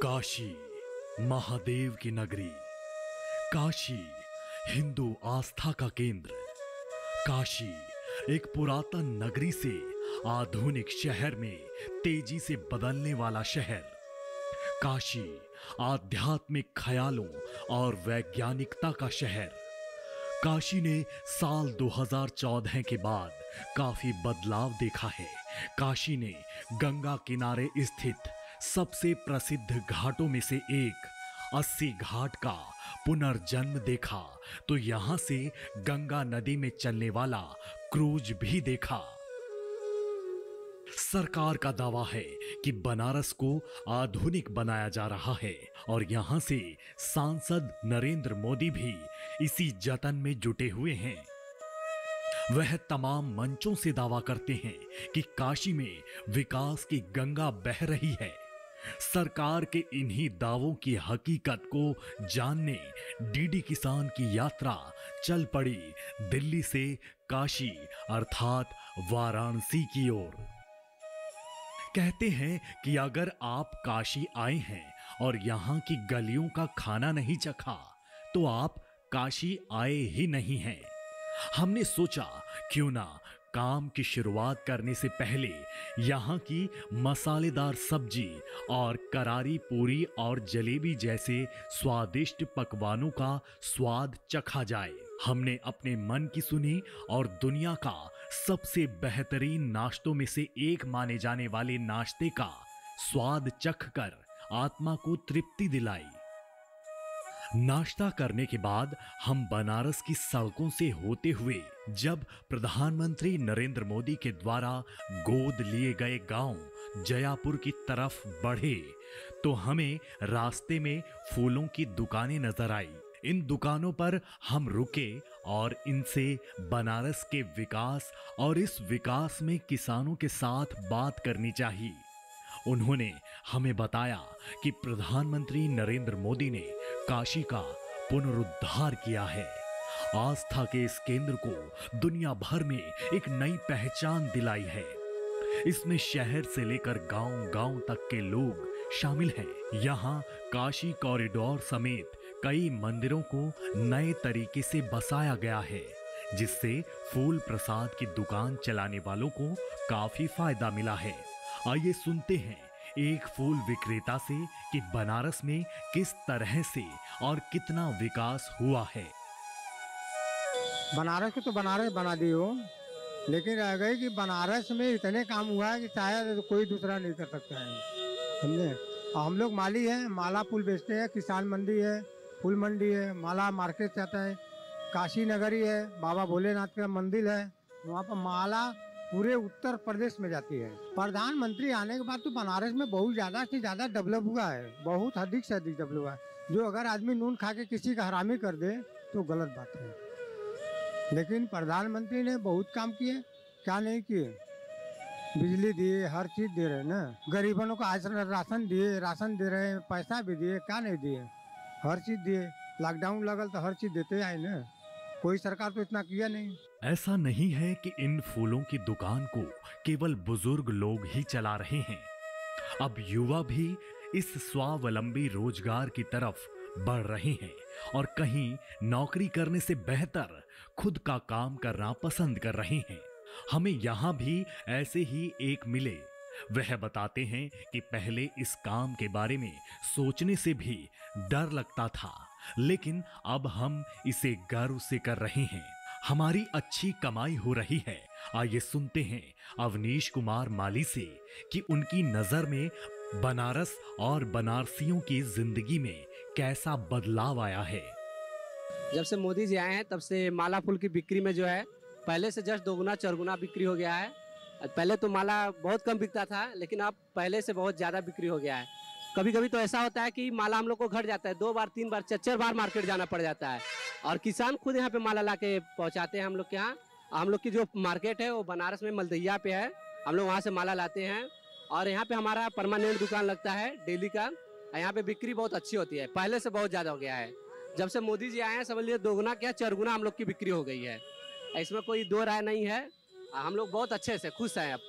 काशी, महादेव की नगरी। काशी हिंदू आस्था का केंद्र। काशी एक पुरातन नगरी से आधुनिक शहर में तेजी से बदलने वाला शहर। काशी आध्यात्मिक ख्यालों और वैज्ञानिकता का शहर। काशी ने साल 2014 के बाद काफी बदलाव देखा है। काशी ने गंगा किनारे स्थित सबसे प्रसिद्ध घाटों में से एक 80 घाट का पुनर्जन्म देखा, तो यहां से गंगा नदी में चलने वाला क्रूज भी देखा। सरकार का दावा है कि बनारस को आधुनिक बनाया जा रहा है और यहां से सांसद नरेंद्र मोदी भी इसी जतन में जुटे हुए हैं। वह तमाम मंचों से दावा करते हैं कि काशी में विकास की गंगा बह रही है। सरकार के इन्हीं दावों की हकीकत को जानने डीडी किसान की यात्रा चल पड़ी दिल्ली से काशी अर्थात वाराणसी की ओर। कहते हैं कि अगर आप काशी आए हैं और यहां की गलियों का खाना नहीं चखा तो आप काशी आए ही नहीं हैं। हमने सोचा क्यों ना काम की शुरुआत करने से पहले यहाँ की मसालेदार सब्जी और करारी पूरी और जलेबी जैसे स्वादिष्ट पकवानों का स्वाद चखा जाए। हमने अपने मन की सुनी और दुनिया का सबसे बेहतरीन नाश्तों में से एक माने जाने वाले नाश्ते का स्वाद चखकर आत्मा को तृप्ति दिलाई। नाश्ता करने के बाद हम बनारस की सड़कों से होते हुए जब प्रधानमंत्री नरेंद्र मोदी के द्वारा गोद लिए गए गांव जयापुर की तरफ बढ़े तो हमें रास्ते में फूलों की दुकानें नजर आई। इन दुकानों पर हम रुके और इनसे बनारस के विकास और इस विकास में किसानों के साथ बात करनी चाहिए। उन्होंने हमें बताया कि प्रधानमंत्री नरेंद्र मोदी ने काशी का पुनरुद्धार किया है। आस्था के इस केंद्र को दुनिया भर में एक नई पहचान दिलाई है। इसमें शहर से लेकर गांव-गांव तक के लोग शामिल हैं। यहाँ काशी कॉरिडोर समेत कई मंदिरों को नए तरीके से बसाया गया है, जिससे फूल प्रसाद की दुकान चलाने वालों को काफी फायदा मिला है। आइए सुनते हैं एक फूल विक्रेता से कि बनारस में किस तरह से और कितना विकास हुआ है। बनारस को तो बनारस बना दी हो, लेकिन रह गई कि बनारस में इतने काम हुआ है कि शायद कोई दूसरा नहीं कर सकता है, समझे। हम लोग माली हैं, माला फूल बेचते हैं, किसान मंडी है, फूल मंडी है, माला मार्केट जाता है, काशी नगरी है, बाबा भोलेनाथ का मंदिर है, वहाँ पर माला पूरे उत्तर प्रदेश में जाती है। प्रधानमंत्री आने के बाद तो बनारस में बहुत ज़्यादा से ज़्यादा डेवलप हुआ है, बहुत अधिक से अधिक डेवलप हुआ है। जो अगर आदमी नून खा के किसी का हरामी कर दे तो गलत बात है। लेकिन प्रधानमंत्री ने बहुत काम किए, क्या नहीं किए। बिजली दिए, हर चीज़ दे रहे ना, गरीबों को आज राशन दिए, राशन दे रहे हैं, पैसा भी दिए, क्या नहीं दिए, हर चीज़ दिए। लॉकडाउन लगल तो हर चीज़ देते आए ना, कोई सरकार तो इतना किया नहीं। ऐसा नहीं है कि इन फूलों की दुकान को केवल बुजुर्ग लोग ही चला रहे हैं। अब युवा भी इस स्वावलंबी रोजगार की तरफ बढ़ रहे हैं और कहीं नौकरी करने से बेहतर खुद का काम करना पसंद कर रहे हैं। हमें यहाँ भी ऐसे ही एक मिले। वह बताते हैं कि पहले इस काम के बारे में सोचने से भी डर लगता था, लेकिन अब हम इसे गर्व से कर रहे हैं। हमारी अच्छी कमाई हो रही है। आइए सुनते हैं अवनीश कुमार माली से कि उनकी नजर में बनारस और बनारसियों की जिंदगी में कैसा बदलाव आया है। जब से मोदी जी आए हैं तब से माला फूल की बिक्री में जो है पहले से जस्ट दोगुना चौगुना बिक्री हो गया है। पहले तो माला बहुत कम बिकता था, लेकिन अब पहले से बहुत ज़्यादा बिक्री हो गया है। कभी कभी तो ऐसा होता है कि माला हम लोग को घट जाता है, 2 बार 3 बार 4 बार मार्केट जाना पड़ जाता है और किसान खुद यहाँ पे माला ला के पहुँचाते हैं हम लोग के यहाँ। हम लोग की जो मार्केट है वो बनारस में मलदहिया पे है, हम लोग वहाँ से माला लाते हैं और यहाँ पे हमारा परमानेंट दुकान लगता है डेली का। यहाँ पे बिक्री बहुत अच्छी होती है, पहले से बहुत ज़्यादा हो गया है। जब से मोदी जी आए हैं समझ लीजिए दोगुना क्या चौगुना हम लोग की बिक्री हो गई है। इसमें कोई दो राय नहीं है, हम लोग बहुत अच्छे से खुश हैं। अब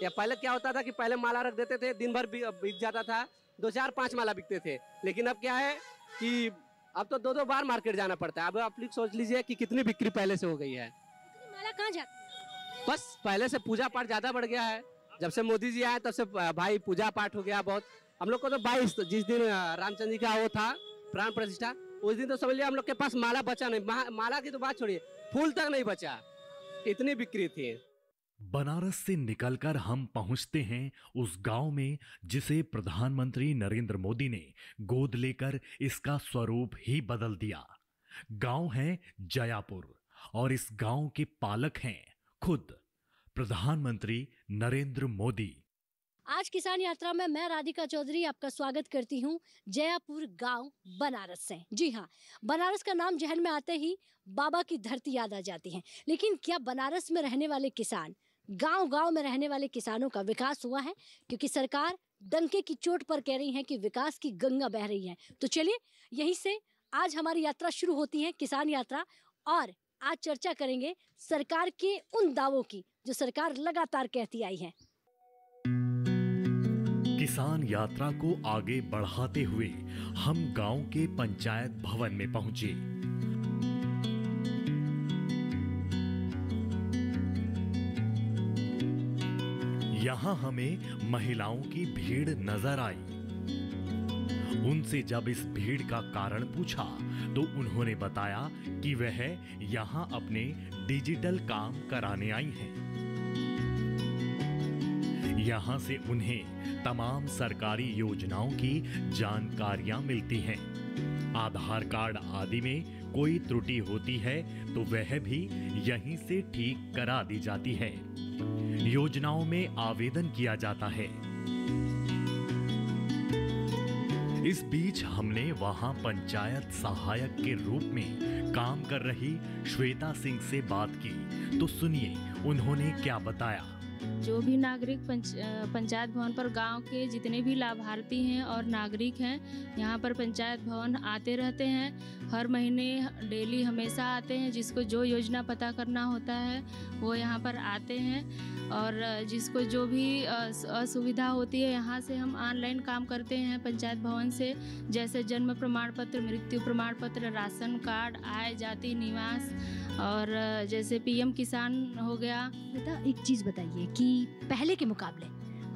या पहले क्या होता था कि पहले माला रख देते थे, दिन भर बिक जाता था, 2-4-5 माला बिकते थे, लेकिन अब क्या है कि अब तो 2-2 बार मार्केट जाना पड़ता है। अब आप सोच लीजिए कि कितनी बिक्री पहले से हो गई है। माला कहाँ जाती है? बस पहले से पूजा पाठ ज्यादा बढ़ गया है। जब से मोदी जी आए तब से भाई पूजा पाठ हो गया बहुत। हम लोग को तो 22 जिस दिन रामचंद्र जी का वो था प्राण प्रतिष्ठा, उस दिन तो समझ लिया हम लोग के पास माला बचा नहीं। माला की तो बात छोड़िए, फूल तक नहीं बचा, इतनी बिक्री थी। बनारस से निकलकर हम पहुंचते हैं उस गांव में जिसे प्रधानमंत्री नरेंद्र मोदी ने गोद लेकर इसका स्वरूप ही बदल दिया। गांव है जयापुर और इस गांव के पालक हैं खुद प्रधानमंत्री नरेंद्र मोदी। आज किसान यात्रा में मैं राधिका चौधरी आपका स्वागत करती हूँ जयापुर गांव बनारस से। जी हाँ, बनारस का नाम जहन में आते ही बाबा की धरती याद आ जाती है। लेकिन क्या बनारस में रहने वाले किसान, गांव-गांव में रहने वाले किसानों का विकास हुआ है? क्योंकि सरकार डंके की चोट पर कह रही है कि विकास की गंगा बह रही है। तो चलिए यहीं से आज हमारी यात्रा शुरू होती है, किसान यात्रा, और आज चर्चा करेंगे सरकार के उन दावों की जो सरकार लगातार कहती आई है। किसान यात्रा को आगे बढ़ाते हुए हम गांव के पंचायत भवन में पहुंचे। यहां हमें महिलाओं की भीड़ नजर आई। उनसे जब इस भीड़ का कारण पूछा तो उन्होंने बताया कि वह यहां अपने डिजिटल काम कराने आई हैं। यहां से उन्हें तमाम सरकारी योजनाओं की जानकारियां मिलती हैं। आधार कार्ड आदि में कोई त्रुटि होती है तो वह भी यहीं से ठीक करा दी जाती है। योजनाओं में आवेदन किया जाता है। इस बीच हमने वहां पंचायत सहायक के रूप में काम कर रही श्वेता सिंह से बात की, तो सुनिए उन्होंने क्या बताया। जो भी नागरिक पंचायत भवन पर गांव के जितने भी लाभार्थी हैं और नागरिक हैं, यहाँ पर पंचायत भवन आते रहते हैं। हर महीने डेली हमेशा आते हैं। जिसको जो योजना पता करना होता है वो यहाँ पर आते हैं, और जिसको जो भी असुविधा होती है यहाँ से हम ऑनलाइन काम करते हैं पंचायत भवन से, जैसे जन्म प्रमाण पत्र, मृत्यु प्रमाण पत्र, राशन कार्ड, आय जाति निवास, और जैसे पीएम किसान हो गया। बेटा एक चीज बताइए कि पहले के मुकाबले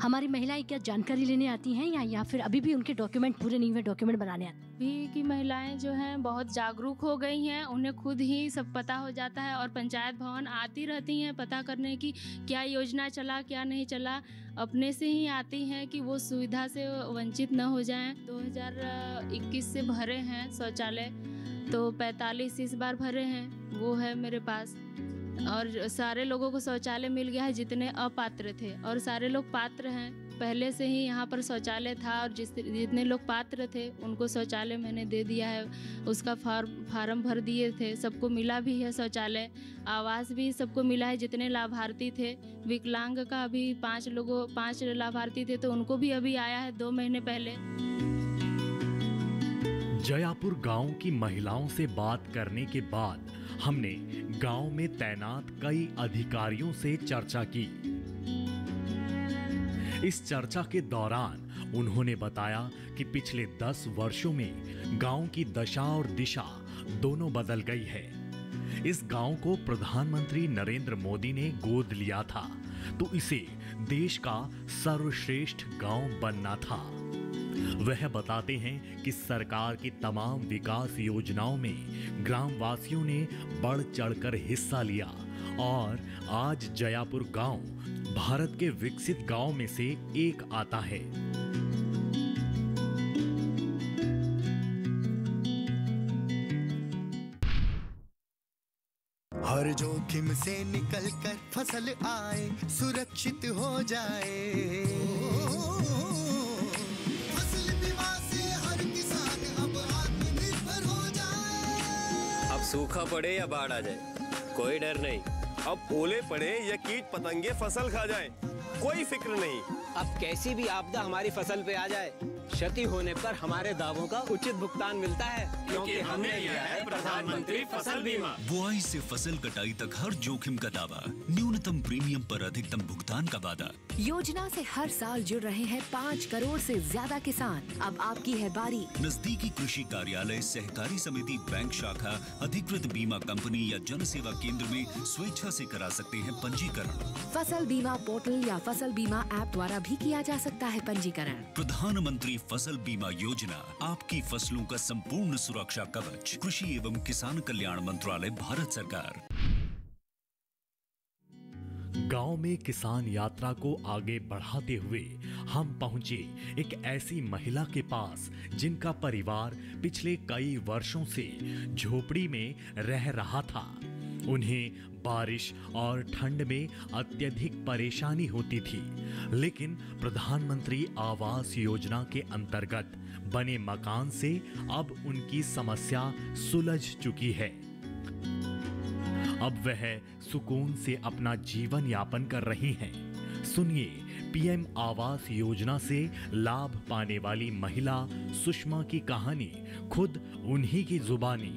हमारी महिलाएं क्या जानकारी लेने आती हैं या फिर अभी भी उनके डॉक्यूमेंट पूरे नहीं हुए, डॉक्यूमेंट बनाने आते हैं? अभी की महिलाएं जो हैं बहुत जागरूक हो गई हैं। उन्हें खुद ही सब पता हो जाता है और पंचायत भवन आती रहती हैं पता करने की क्या योजना चला क्या नहीं चला। अपने से ही आती हैं कि वो सुविधा से वंचित न हो जाएं। 2021 से भरे हैं शौचालय, तो 45 इस बार भरे हैं, वो है मेरे पास। और सारे लोगों को शौचालय मिल गया है जितने अपात्र थे, और सारे लोग पात्र हैं। पहले से ही यहाँ पर शौचालय था और जितने लोग पात्र थे उनको शौचालय मैंने दे दिया है। उसका फार्म भर दिए थे, सबको मिला भी है शौचालय। आवास भी सबको मिला है जितने लाभार्थी थे। विकलांग का अभी 5 लाभार्थी थे तो उनको भी अभी आया है 2 महीने पहले। जयापुर गांव की महिलाओं से बात करने के बाद हमने गांव में तैनात कई अधिकारियों से चर्चा की। इस चर्चा के दौरान उन्होंने बताया कि पिछले 10 वर्षों में गांव की दशा और दिशा दोनों बदल गई है। इस गांव को प्रधानमंत्री नरेंद्र मोदी ने गोद लिया था तो इसे देश का सर्वश्रेष्ठ गांव बनना था। वह बताते हैं कि सरकार की तमाम विकास योजनाओं में ग्रामवासियों ने बढ़ चढ़कर हिस्सा लिया और आज जयापुर गांव भारत के विकसित गांव में से एक आता है। हर जोखिम से निकल कर फसल आए, सुरक्षित हो जाए। फसल बीमा से हर किसान अब आत्मनिर्भर हो जाए। अब सूखा पड़े या बाढ़ आ जाए कोई डर नहीं। अब ओले पड़े या कीट पतंगे फसल खा जाए कोई फिक्र नहीं। अब कैसी भी आपदा हमारी फसल पे आ जाए, क्षति होने पर हमारे दावों का उचित भुगतान मिलता है, क्योंकि हमने लिया है प्रधानमंत्री फसल बीमा। बुआई से फसल कटाई तक हर जोखिम का दावा, न्यूनतम प्रीमियम पर अधिकतम भुगतान का वादा। योजना से हर साल जुड़ रहे हैं 5 करोड़ से ज्यादा किसान। अब आपकी है बारी। नजदीकी कृषि कार्यालय, सहकारी समिति, बैंक शाखा, अधिकृत बीमा कंपनी या जन सेवा केंद्र में स्वेच्छा से करा सकते हैं पंजीकरण। फसल बीमा पोर्टल या फसल बीमा ऐप द्वारा भी किया जा सकता है पंजीकरण। प्रधानमंत्री फसल बीमा योजना, आपकी फसलों का संपूर्ण सुरक्षा कवच। कृषि एवं किसान कल्याण मंत्रालय, भारत सरकार। गांव में किसान यात्रा को आगे बढ़ाते हुए हम पहुंचे एक ऐसी महिला के पास जिनका परिवार पिछले कई वर्षों से झोपड़ी में रह रहा था। उन्हें बारिश और ठंड में अत्यधिक परेशानी होती थी, लेकिन प्रधानमंत्री आवास योजना के अंतर्गत बने मकान से अब उनकी समस्या सुलझ चुकी है। अब वह सुकून से अपना जीवन यापन कर रही हैं। सुनिए पीएम आवास योजना से लाभ पाने वाली महिला सुषमा की कहानी, खुद उन्हीं की जुबानी।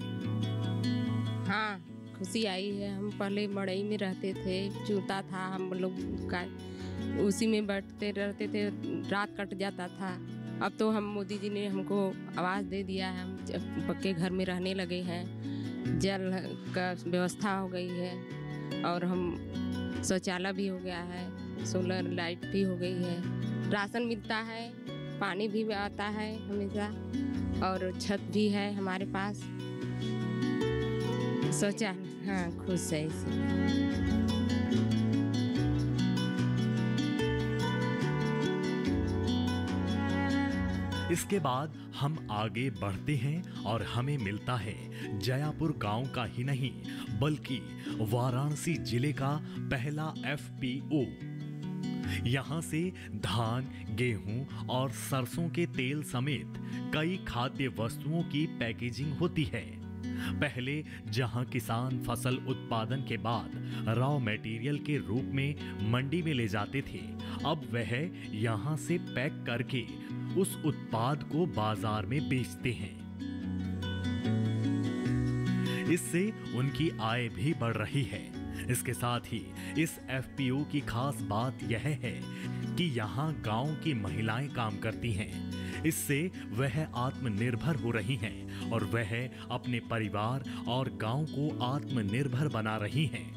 हाँ, खुशी आई है। हम पहले मड़ई में रहते थे, चूता था, हम लोग का उसी में बैठते रहते थे, रात कट जाता था। अब तो हम मोदी जी ने हमको आवास दे दिया है, हम पक्के घर में रहने लगे हैं, जल का व्यवस्था हो गई है और हम शौचालय भी हो गया है, सोलर लाइट भी हो गई है, राशन मिलता है, पानी भी आता है हमेशा और छत भी है हमारे पास, शौचालय। हाँ, खुश है इससे। इसके बाद हम आगे बढ़ते हैं और हमें मिलता है जयापुर गांव का ही नहीं बल्कि वाराणसी जिले का पहला एफपीओ। यहां से धान, गेहूं और सरसों के तेल समेत कई खाद्य वस्तुओं की पैकेजिंग होती है। पहले जहां किसान फसल उत्पादन के बाद रॉ मटेरियल के रूप में मंडी में ले जाते थे, अब वह यहां से पैक करके उस उत्पाद को बाजार में बेचते हैं। इससे उनकी आय भी बढ़ रही है। इसके साथ ही इस एफपीओ की खास बात यह है कि यहाँ गांव की महिलाएं काम करती हैं। इससे वह आत्मनिर्भर हो रही हैं और वह अपने परिवार और गांव को आत्मनिर्भर बना रही हैं।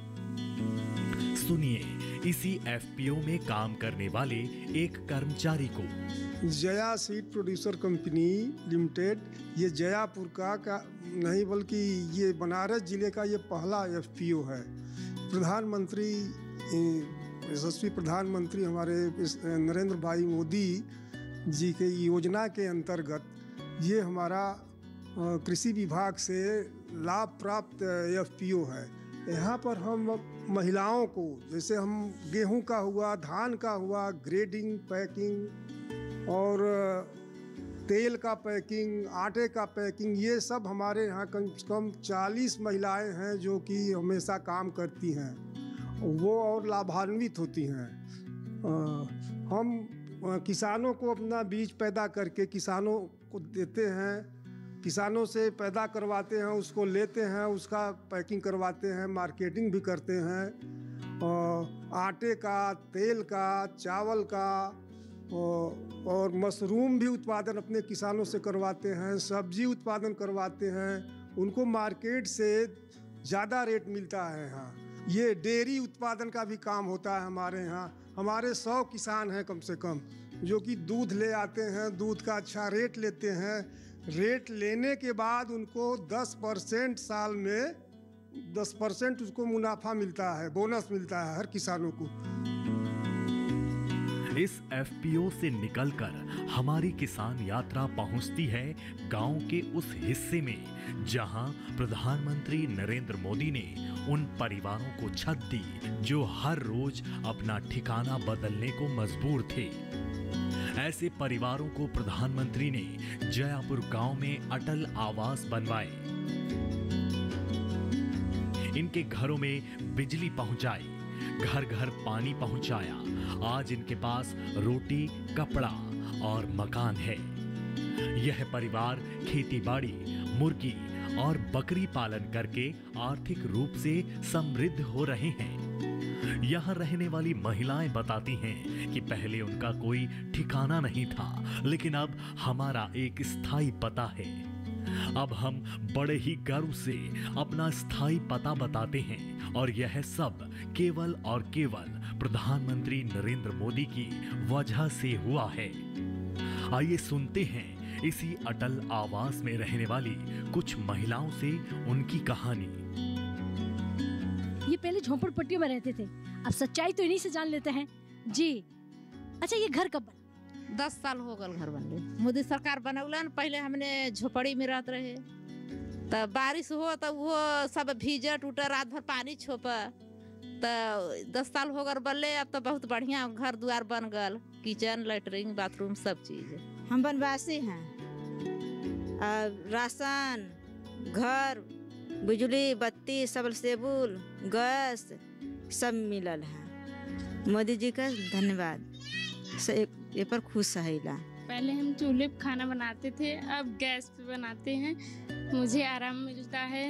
सुनिए इसी एफपीओ में काम करने वाले एक कर्मचारी को। Jaya seed producer company limited, ये जयापुर का नहीं बल्कि ये बनारस जिले का ये पहला एफपीओ है। प्रधानमंत्री, यशस्वी प्रधानमंत्री हमारे नरेंद्र भाई मोदी जी के योजना के अंतर्गत ये हमारा कृषि विभाग से लाभ प्राप्त एफपीओ है। यहाँ पर हम महिलाओं को, जैसे हम गेहूं का हुआ, धान का हुआ, ग्रेडिंग, पैकिंग और तेल का पैकिंग, आटे का पैकिंग, ये सब हमारे यहाँ कम से कम 40 महिलाएं हैं जो कि हमेशा काम करती हैं, वो और लाभान्वित होती हैं। हम किसानों को अपना बीज पैदा करके किसानों को देते हैं, किसानों से पैदा करवाते हैं, उसको लेते हैं, उसका पैकिंग करवाते हैं, मार्केटिंग भी करते हैं, आटे का, तेल का, चावल का और मशरूम भी उत्पादन अपने किसानों से करवाते हैं, सब्जी उत्पादन करवाते हैं, उनको मार्केट से ज़्यादा रेट मिलता है। यहाँ ये डेयरी उत्पादन का भी काम होता है हमारे यहाँ। हमारे 100 किसान हैं कम से कम जो कि दूध ले आते हैं, दूध का अच्छा रेट लेते हैं। रेट लेने के बाद उनको 10% साल में 10% उसको मुनाफा मिलता है, बोनस मिलता है हर किसानों को। इस एफपीओ से निकलकर हमारी किसान यात्रा पहुंचती है गांव के उस हिस्से में जहां प्रधानमंत्री नरेंद्र मोदी ने उन परिवारों को छत दी जो हर रोज अपना ठिकाना बदलने को मजबूर थे। ऐसे परिवारों को प्रधानमंत्री ने जयापुर गांव में अटल आवास बनवाए, इनके घरों में बिजली पहुंचाई, घर घर पानी पहुंचाया। आज इनके पास रोटी, कपड़ा और मकान है। यह परिवार खेतीबाड़ी, मुर्गी और बकरी पालन करके आर्थिक रूप से समृद्ध हो रहे हैं। यहाँ रहने वाली महिलाएं बताती हैं कि पहले उनका कोई ठिकाना नहीं था, लेकिन अब हमारा एक स्थायी पता है। अब हम बड़े ही गर्व से अपना स्थायी पता बताते हैं और यह सब केवल और केवल प्रधानमंत्री नरेंद्र मोदी की वजह से हुआ है। आइए सुनते हैं इसी अटल आवास में रहने वाली कुछ महिलाओं से उनकी कहानी। ये पहले झोपड़पट्टियों में रहते थे, अब सच्चाई तो इन्हीं से जान लेते हैं। जी अच्छा, ये घर कब बना? 10 साल हो गल घर बनले। मोदी सरकार बनौलन, पहले हमने झोपड़ी में रहते रहे, तब बारिश हो तो वो सब भीजे टूटे, रात भर पानी छोपा। तो 10 साल हो गल बनले, अब तो बहुत बढ़िया घर द्वार बन गल, किचन, लैट्रिन, बाथरूम सब चीज। हम बनवासी हैं, राशन, घर, बिजली, बत्ती, सबलसेबुल, गैस सब मिलल है। मोदी जी का धन्यवाद, ये पर खुश है। पहले हम चूल्हे पे खाना बनाते थे, अब गैस पे बनाते हैं। मुझे आराम मिलता है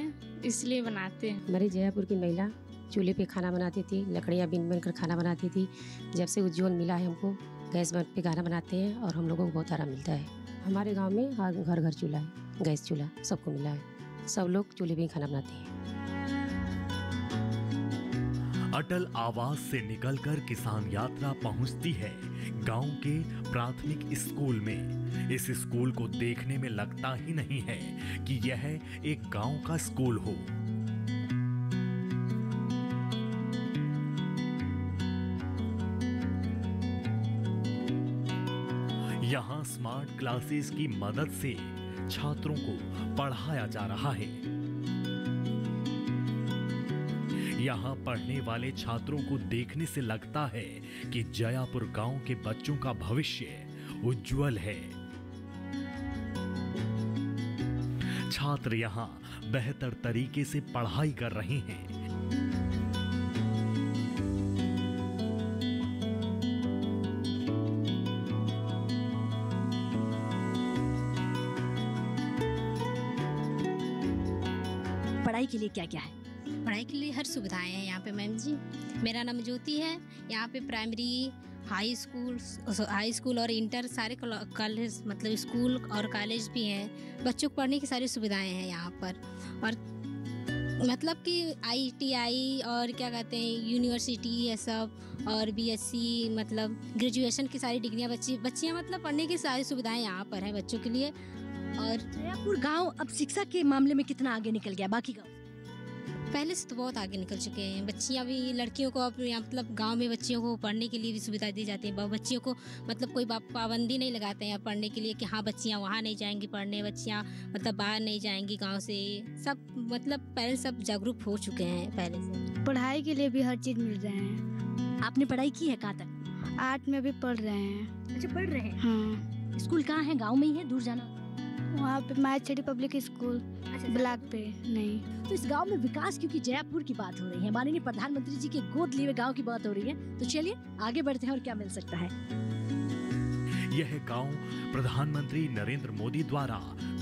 इसलिए बनाते हैं। हमारी जयापुर की महिला चूल्हे पे खाना बनाती थी, लकड़ियाँ बिन कर खाना बनाती थी। जब से उज्ज्वल मिला है हमको, गैस पे खाना बनाते हैं और हम लोगों को बहुत आराम मिलता है। हमारे गांव में घर घर चूल्हा है, गैस चूल्हा सबको मिला है। सब लोग चूल्हे पे खाना बनाते हैं। अटल आवास से निकलकर किसान यात्रा पहुंचती है गांव के प्राथमिक स्कूल में। इस स्कूल को देखने में लगता ही नहीं है कि यह एक गांव का स्कूल हो। यहाँ स्मार्ट क्लासेस की मदद से छात्रों को पढ़ाया जा रहा है। यहाँ पढ़ने वाले छात्रों को देखने से लगता है कि जयापुर गांव के बच्चों का भविष्य उज्जवल है। छात्र यहाँ बेहतर तरीके से पढ़ाई कर रहे हैं। पढ़ाई के लिए क्या क्या है? पढ़ाई के लिए हर सुविधाएं हैं यहाँ पे मैम जी। मेरा नाम ज्योति है। यहाँ पे प्राइमरी, हाई स्कूल और इंटर सारे कॉलेज, मतलब स्कूल और कॉलेज भी हैं। बच्चों को पढ़ने की सारी सुविधाएं हैं यहाँ पर। और मतलब कि ITI और क्या कहते हैं यूनिवर्सिटी, ये सब, और BSc मतलब ग्रेजुएशन की सारी डिग्रियाँ बच्चियाँ मतलब पढ़ने की सारी सुविधाएं यहाँ पर है बच्चों के लिए। और जयापुर गाँव अब शिक्षा के मामले में कितना आगे निकल गया बाकी गाँव? पहले से तो बहुत आगे निकल चुके हैं। बच्चियां भी, लड़कियों को अब यहाँ मतलब गांव में बच्चियों को पढ़ने के लिए भी सुविधा दी जाती है। बच्चियों को मतलब कोई पाबंदी नहीं लगाते हैं पढ़ने के लिए कि हाँ बच्चियां वहाँ नहीं जाएंगी पढ़ने, बच्चियां मतलब बाहर नहीं जाएंगी गांव से। सब मतलब पेरेंट्स सब जागरूक हो चुके हैं पहले से। पढ़ाई के लिए भी हर चीज़ मिल रहे हैं। आपने पढ़ाई की है कहाँ तक? 8 में भी पढ़ रहे हैं। अच्छा, पढ़ रहे हैं? हाँ। स्कूल कहाँ है? गाँव में ही है, दूर जाना? वहाँ पे मायाछड़ी पब्लिक स्कूल ब्लॉक पे नहीं। तो इस गांव में विकास, क्योंकि जयापुर की बात हो रही है, माननीय प्रधानमंत्री जी के गोद लिए हुए गांव की बात हो रही है, तो चलिए आगे बढ़ते हैं और क्या मिल सकता है। यह गांव प्रधानमंत्री नरेंद्र मोदी द्वारा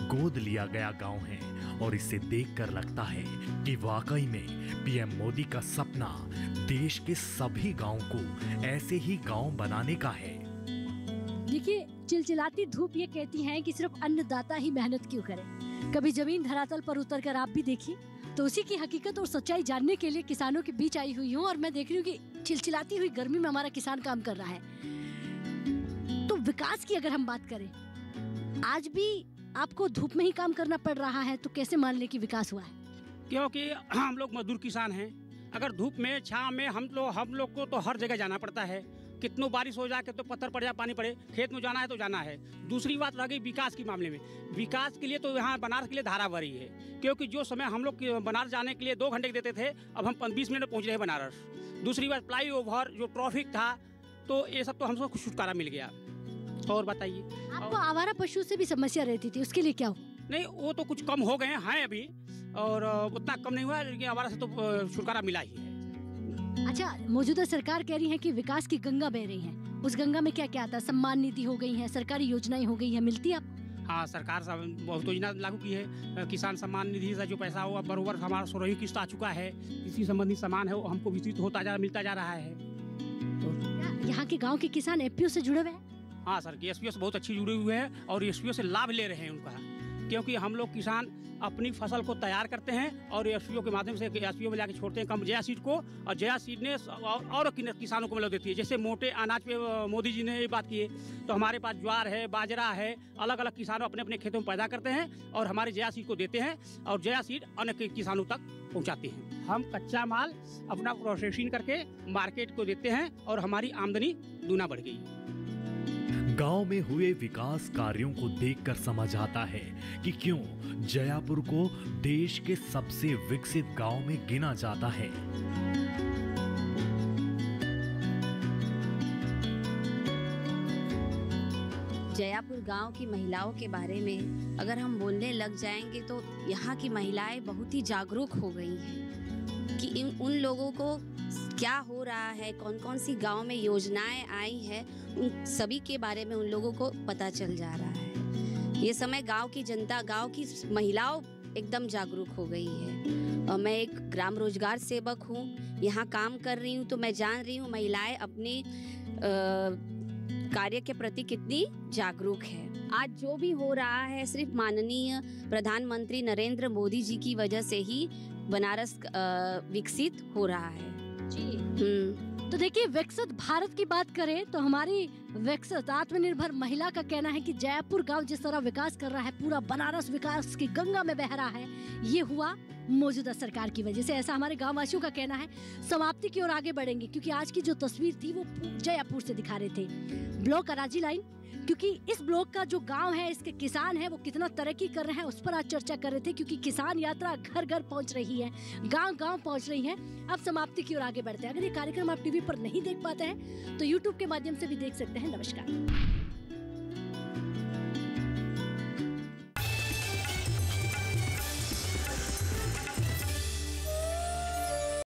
गोद लिया गया गांव है और इसे देखकर लगता है कि वाकई में PM मोदी का सपना देश के सभी गांव को ऐसे ही गांव बनाने का है। देखिए, चिलचिलाती धूप ये कहती है कि सिर्फ अन्नदाता ही मेहनत क्यों करे। कभी जमीन धरातल पर उतरकर आप भी देखिए, तो उसी की हकीकत और सच्चाई जानने के लिए किसानों के बीच आई हुई हूँ और मैं देख रही हूँ कि चिलचिलाती हुई गर्मी में हमारा किसान काम कर रहा है। तो विकास की अगर हम बात करें, आज भी आपको धूप में ही काम करना पड़ रहा है, तो कैसे मान ले कि विकास हुआ है? क्योंकि हम लोग मजदूर किसान हैं। अगर धूप में, छाँव में हम लोग को तो हर जगह जाना पड़ता है। कितनो बारिश हो जाए, तो पत्थर पड़ जाए, पानी पड़े, खेत में जाना है तो जाना है। दूसरी बात रह गई विकास के मामले में। विकास के लिए तो यहाँ बनारस के लिए धारा भरी है, क्योंकि जो समय हम लोग बनारस जाने के लिए 2 घंटे देते थे, अब हम 20 मिनट में पहुँच रहे हैं बनारस। दूसरी बात फ्लाई ओवर, जो ट्रैफिक था, तो ये सब तो हमको छुटकारा मिल गया। और बताइए, आपको आवारा पशु से भी समस्या रहती थी, उसके लिए क्या हुआ? नहीं, वो तो कुछ कम हो गए हैं अभी, और उतना कम नहीं हुआ, लेकिन आवारा से तो छुटकारा मिला ही है। अच्छा, मौजूदा सरकार कह रही है कि विकास की गंगा बह रही है, उस गंगा में क्या क्या आता है? सम्मान निधि हो गई है, सरकारी योजनाएं हो गई है, मिलती है आप? हाँ, सरकार सब बहुत योजना लागू की है। किसान सम्मान निधि से जो पैसा हुआ बरोबर हमारा 16वीं किस्त आ चुका है। इसी संबंधी सामान है वो हमको वितरित होता मिलता जा रहा है। यहाँ के गांव के किसान एफपीओ से जुड़े हुए हैं? हाँ सर, एसपीओ से बहुत अच्छी जुड़े हुए हैं और एसपीओ से लाभ ले रहे हैं उनका, क्योंकि हम लोग किसान अपनी फसल को तैयार करते हैं और एसपीओ के माध्यम से एसपीओ में जाके छोड़ते हैं कम जया सीड को, और जया सीड ने और किसानों को मतलब देती है। जैसे मोटे अनाज पे मोदी जी ने ये बात की है, तो हमारे पास ज्वार है, बाजरा है, अलग अलग किसानों अपने अपने खेतों में पैदा करते हैं और हमारे जया सीड को देते हैं और जया सीड अन्य किसानों तक पहुँचाते हैं। हम कच्चा माल अपना प्रोसेसिंग करके मार्केट को देते हैं और हमारी आमदनी दूना बढ़ गई। गांव में हुए विकास कार्यों को देखकर समझ आता है कि क्यों जयापुर को देश के सबसे विकसित गांव में गिना जाता है। जयापुर गांव की महिलाओं के बारे में अगर हम बोलने लग जाएंगे तो यहाँ की महिलाएं बहुत ही जागरूक हो गई हैं कि उन लोगों को क्या हो रहा है, कौन कौन सी गांव में योजनाएं आई है, उन सभी के बारे में उन लोगों को पता चल जा रहा है। ये समय गांव की जनता, गांव की महिलाओं एकदम जागरूक हो गई है। और मैं एक ग्राम रोजगार सेवक हूँ, यहाँ काम कर रही हूँ, तो मैं जान रही हूँ महिलाएं अपनी कार्य के प्रति कितनी जागरूक है। आज जो भी हो रहा है सिर्फ माननीय प्रधानमंत्री नरेंद्र मोदी जी की वजह से ही बनारस विकसित हो रहा है जी। तो देखिए, विकसित भारत की बात करें तो हमारी विकसित आत्मनिर्भर महिला का कहना है कि जयपुर गांव जिस तरह विकास कर रहा है, पूरा बनारस विकास की गंगा में बह रहा है, ये हुआ मौजूदा सरकार की वजह से, ऐसा हमारे गांव वासियों का कहना है। समाप्ति की ओर आगे बढ़ेंगे क्योंकि आज की जो तस्वीर थी वो जयपुर से दिखा रहे थे। ब्लॉक अराजी लाइन, क्योंकि इस ब्लॉक का जो गांव है, इसके किसान है, वो कितना तरक्की कर रहे हैं उस पर आज चर्चा कर रहे थे, क्योंकि किसान यात्रा घर घर पहुंच रही है, गांव गांव पहुंच रही है। अब समाप्ति की ओर आगे बढ़ते हैं। अगर ये कार्यक्रम आप टीवी पर नहीं देख पाते हैं तो यूट्यूब के माध्यम से भी देख सकते हैं। नमस्कार।